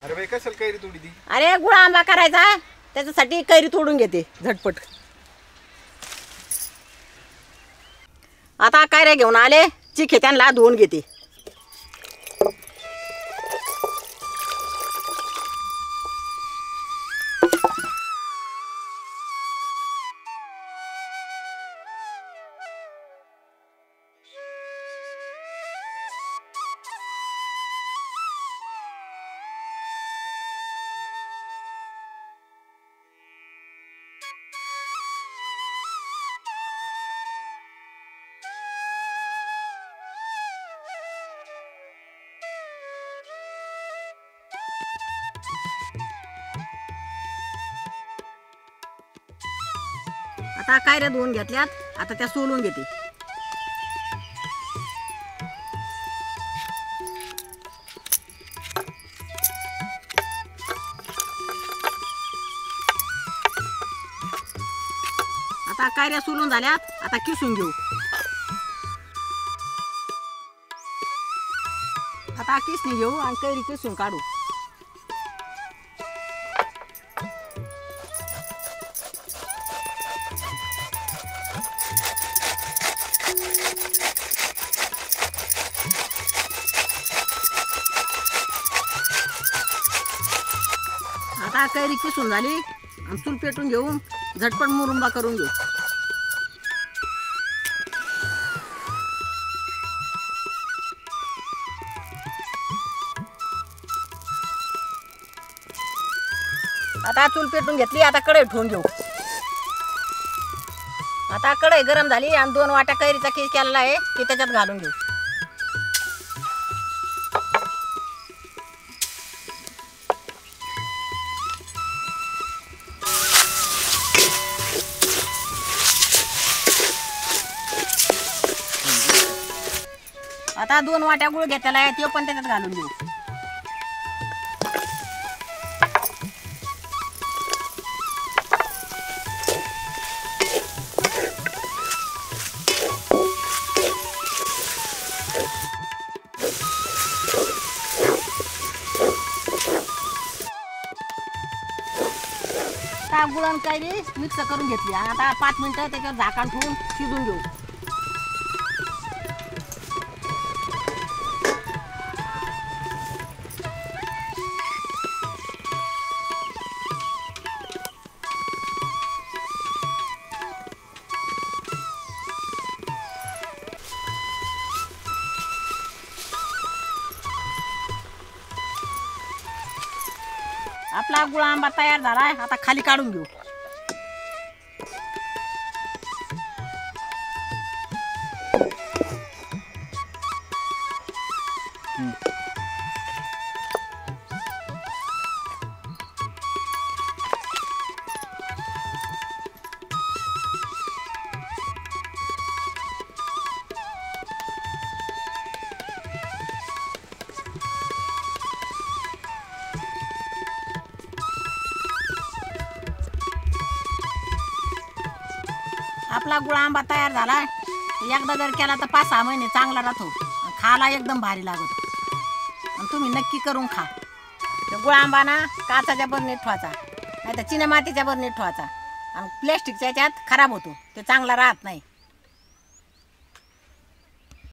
अरे बाई कशाला कैरी तोडी ती? अरे गुळ आंबा करायचा त्याच्यासाठी कैरी तोडून घेते झटपट. आता कैऱ्या घेऊन आले, चिखे त्यांना धुवून घेते. आता कैऱ्या धुवून घेतल्यात, आता त्या सोलून घेते. आता कैऱ्या सोलून झाल्यात, आता किसून घेऊ. आता किसणी घेऊ आणि कैरी किसून काढू. आता कैरी किसून झाली आणि चूल पेटून घेऊन झटपट मुरुंबा करून घेऊ. आता चूल पेटून घेतली, आता कढई ठेवून घेऊ. आता कढई गरम झाली आणि 2 वाट्या कैरीचा खीस केलेला आहे ते त्याच्यात घालून घेऊ. आता 2 वाट्या गुळ घेतलेला आहे ते पण त्याच्यात घालून घेऊ. आता गुळ आणि कैरी मिक्स करून घेतली. आता 5 मिनिटं त्याच्यावर झाकण ठेवून शिजून घेऊ. आपला गुळ आंबा तयार झालाय, आता खाली काढून घेऊ. आपला गुळ आंबा तयार झाला. एकदा जर केला तर 5-6 महिने चांगला राहतो. खायला एकदम भारी लागतो. आणि तुम्ही नक्की करून खा. गुळ आंबा ना काचाच्या बरणीत ठेवायचा, नाही तर चिना मातीच्या बरणीत ठेवायचा. आणि प्लॅस्टिकच्या याच्यात खराब होतो, ते चांगला राहत नाही.